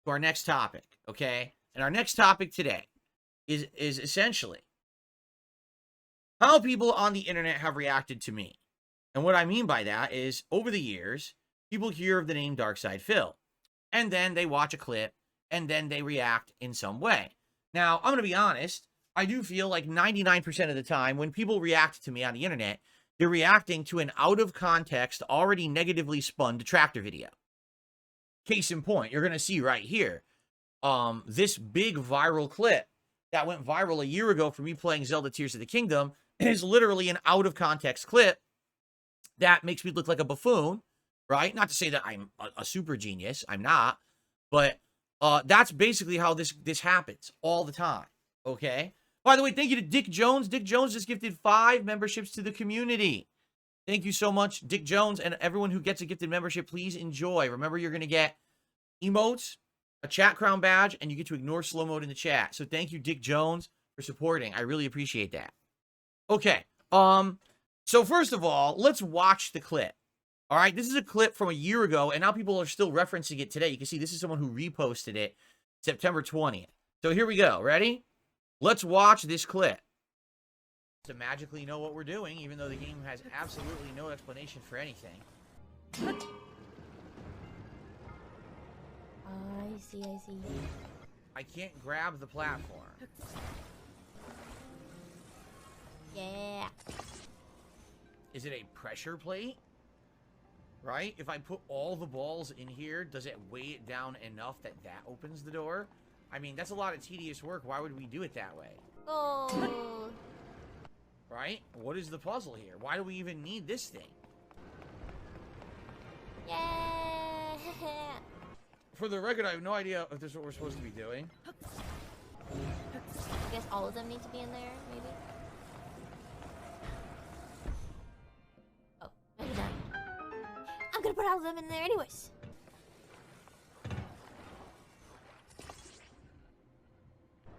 to our next topic, okay? And our next topic today is essentially how people on the internet have reacted to me. And what I mean by that is, over the years, people hear of the name Darkside Phil, and then they watch a clip, and then they react in some way. Now, I'm going to be honest, I do feel like 99% of the time when people react to me on the internet, they're reacting to an out-of-context, already negatively spun detractor video. Case in point, you're going to see right here, this big viral clip that went viral a year ago for me playing Zelda Tears of the Kingdom is literally an out-of-context clip that makes me look like a buffoon, right? Not to say that I'm a super genius. I'm not. But that's basically how this happens all the time, okay? By the way, thank you to Dick Jones. Dick Jones just gifted 5 memberships to the community. Thank you so much, Dick Jones, and everyone who gets a gifted membership, please enjoy. Remember, you're going to get emotes, a chat crown badge, and you get to ignore slow mode in the chat. So thank you, Dick Jones, for supporting. I really appreciate that. Okay. So first of all, let's watch the clip. All right, this is a clip from a year ago, and now people are still referencing it today. You can see this is someone who reposted it September 20th. So here we go. Ready? Let's watch this clip. To magically know what we're doing, even though the game has absolutely no explanation for anything. I see. I can't grab the platform. Yeah. Is it a pressure plate? Right? If I put all the balls in here, does it weigh it down enough that that opens the door? I mean, that's a lot of tedious work. Why would we do it that way? Oh. Right? What is the puzzle here? Why do we even need this thing? Yeah. For the record, I have no idea if this is what we're supposed to be doing. I guess all of them need to be in there, maybe? Oh, maybe not. I'm gonna put all of them in there anyways.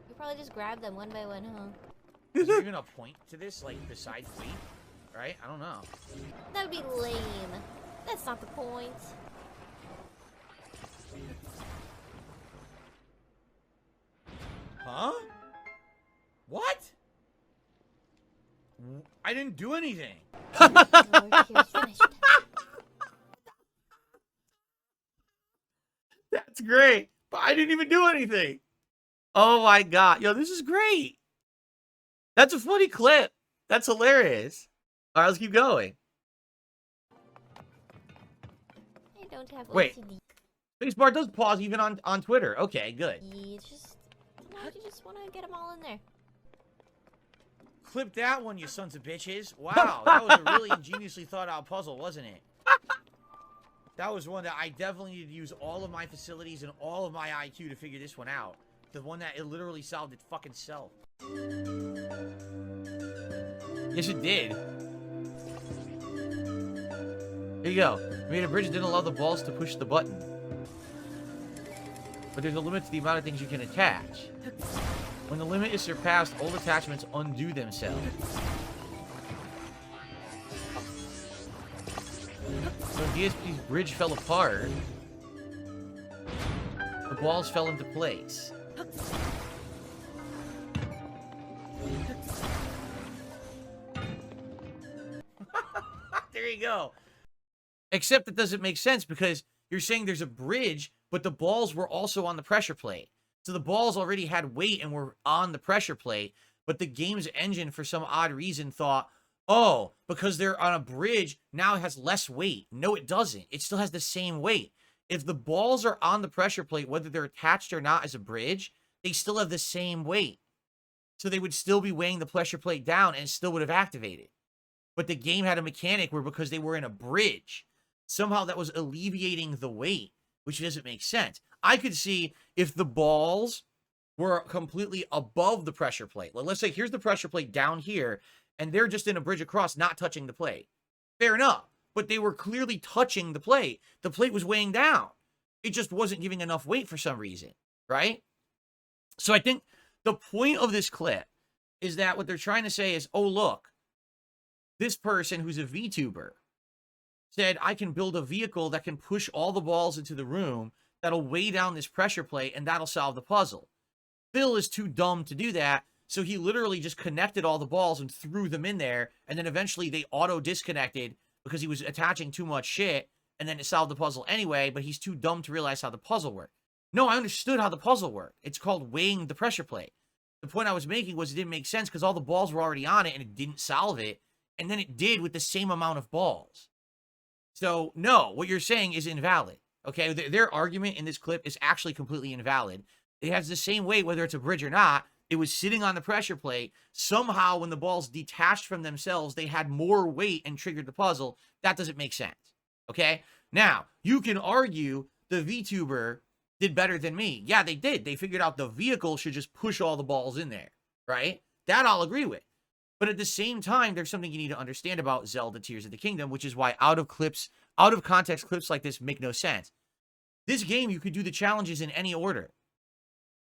You probably just grab them one by one, huh? Is there even a point to this, like, besides weight? Right? I don't know. That would be lame. That's not the point. Huh? What? I didn't do anything. Lord, here's finished. That's great. But I didn't even do anything. Oh my god. Yo, this is great. That's a funny clip. That's hilarious. All right, let's keep going. I don't have Wait. OCD. Spacebar does pause even on Twitter. Okay, good. It's just... Sometimes you just want to get them all in there. Clip that one, you sons of bitches. Wow, that was a really ingeniously thought out puzzle, wasn't it? That was one that I definitely needed to use all of my facilities and all of my IQ to figure this one out. The one that it literally solved it fucking self. Yes, it did. Here you go. Made a bridge that didn't allow the balls to push the button. But there's a limit to the amount of things you can attach. When the limit is surpassed, old attachments undo themselves. When DSP's bridge fell apart, the balls fell into place. There you go. Except it doesn't make sense because you're saying there's a bridge, but the balls were also on the pressure plate. So the balls already had weight and were on the pressure plate, but the game's engine, for some odd reason, thought, oh, because they're on a bridge, now it has less weight. No, it doesn't. It still has the same weight. If the balls are on the pressure plate, whether they're attached or not as a bridge, they still have the same weight. So they would still be weighing the pressure plate down and it still would have activated. But the game had a mechanic where because they were in a bridge, somehow that was alleviating the weight, which doesn't make sense. I could see if the balls were completely above the pressure plate. Like, let's say here's the pressure plate down here, and they're just in a bridge across, not touching the plate. Fair enough. But they were clearly touching the plate. The plate was weighing down. It just wasn't giving enough weight for some reason, right? So I think the point of this clip is that what they're trying to say is, oh, look, this person who's a VTuber said, I can build a vehicle that can push all the balls into the room that'll weigh down this pressure plate, and that'll solve the puzzle. Phil is too dumb to do that, so he literally just connected all the balls and threw them in there, and then eventually they auto-disconnected because he was attaching too much shit, and then it solved the puzzle anyway, but he's too dumb to realize how the puzzle worked. No, I understood how the puzzle worked. It's called weighing the pressure plate. The point I was making was it didn't make sense because all the balls were already on it, and it didn't solve it, and then it did with the same amount of balls. So, no, what you're saying is invalid, okay? Their argument in this clip is actually completely invalid. It has the same weight whether it's a bridge or not. It was sitting on the pressure plate. Somehow, when the balls detached from themselves, they had more weight and triggered the puzzle. That doesn't make sense, okay? Now, you can argue the VTuber did better than me. Yeah, they did. They figured out the vehicle should just push all the balls in there, right? That I'll agree with. But at the same time, there's something you need to understand about Zelda Tears of the Kingdom, which is why out of context clips like this make no sense. This game, you could do the challenges in any order.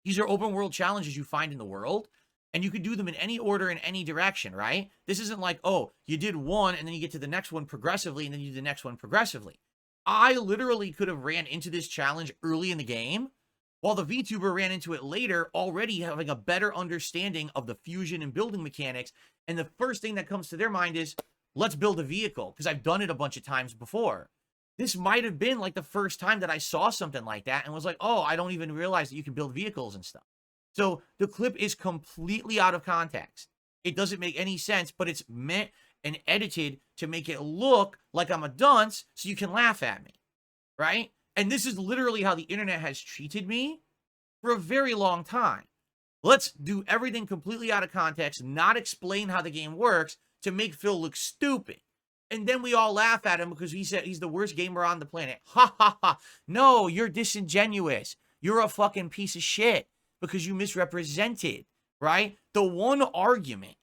These are open world challenges you find in the world, and you could do them in any order in any direction, right? This isn't like, oh, you did one, and then you get to the next one progressively, and then you do the next one progressively. I literally could have ran into this challenge early in the game, while the VTuber ran into it later, already having a better understanding of the fusion and building mechanics. And the first thing that comes to their mind is, let's build a vehicle, because I've done it a bunch of times before. This might have been like the first time that I saw something like that and was like, oh, I don't even realize that you can build vehicles and stuff. So the clip is completely out of context. It doesn't make any sense, but it's meant and edited to make it look like I'm a dunce so you can laugh at me, right? And this is literally how the internet has treated me for a very long time. Let's do everything completely out of context, not explain how the game works to make Phil look stupid. And then we all laugh at him because he said he's the worst gamer on the planet. Ha ha ha. No, you're disingenuous. You're a fucking piece of shit because you misrepresented, right? The one argument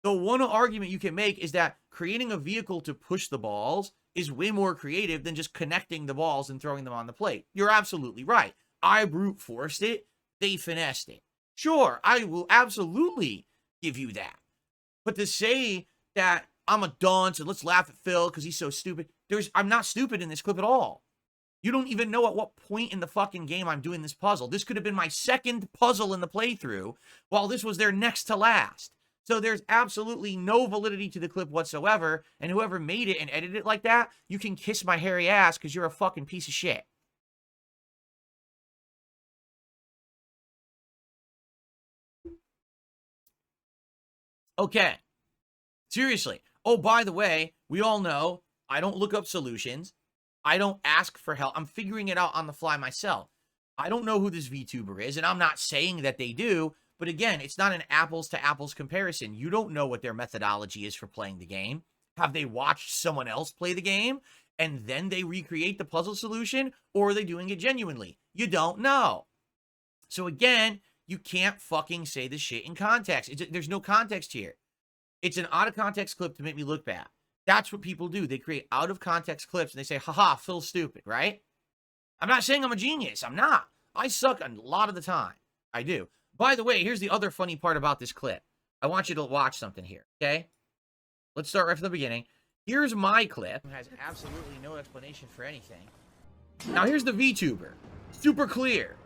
you can make is that creating a vehicle to push the balls is way more creative than just connecting the balls and throwing them on the plate. You're absolutely right. I brute forced it. They finessed it. Sure, I will absolutely give you that. But to say that I'm a dunce and let's laugh at Phil because he's so stupid, I'm not stupid in this clip at all. You don't even know at what point in the fucking game I'm doing this puzzle. This could have been my second puzzle in the playthrough, while this was their next to last. So there's absolutely no validity to the clip whatsoever, and whoever made it and edited it like that, you can kiss my hairy ass because you're a fucking piece of shit. Okay. Seriously. Oh, by the way, we all know I don't look up solutions. I don't ask for help. I'm figuring it out on the fly myself. I don't know who this VTuber is, and I'm not saying that they do, but again, it's not an apples to apples comparison. You don't know what their methodology is for playing the game. Have they watched someone else play the game and then they recreate the puzzle solution, or are they doing it genuinely? You don't know. So again, you can't fucking say this shit in context. There's no context here. It's an out of context clip to make me look bad. That's what people do. They create out of context clips and they say, haha, Phil's stupid, right? I'm not saying I'm a genius. I'm not. I suck a lot of the time. I do. By the way, here's the other funny part about this clip. I want you to watch something here, okay? Let's start right from the beginning. Here's my clip. It has absolutely no explanation for anything. Now here's the VTuber. Super clear.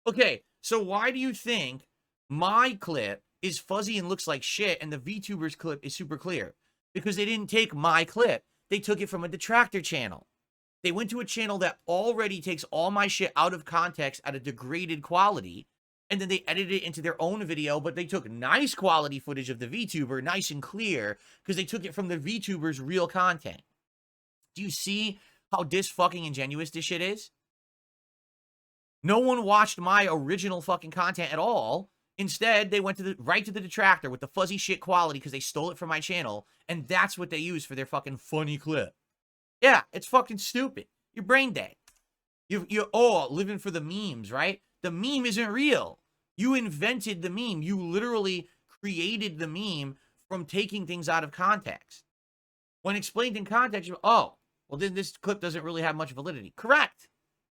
Okay, so why do you think my clip is fuzzy and looks like shit and the VTuber's clip is super clear? Because they didn't take my clip. They took it from a detractor channel. They went to a channel that already takes all my shit out of context at a degraded quality, and then they edited it into their own video, but they took nice quality footage of the VTuber, nice and clear, because they took it from the VTuber's real content. Do you see how fucking ingenuous this shit is? No one watched my original fucking content at all. Instead, they went right to the detractor with the fuzzy shit quality because they stole it from my channel, and that's what they use for their fucking funny clip. Yeah, it's fucking stupid. You're brain dead. You're living for the memes, right? The meme isn't real. You invented the meme. You literally created the meme from taking things out of context. When explained in context, well, then this clip doesn't really have much validity. Correct.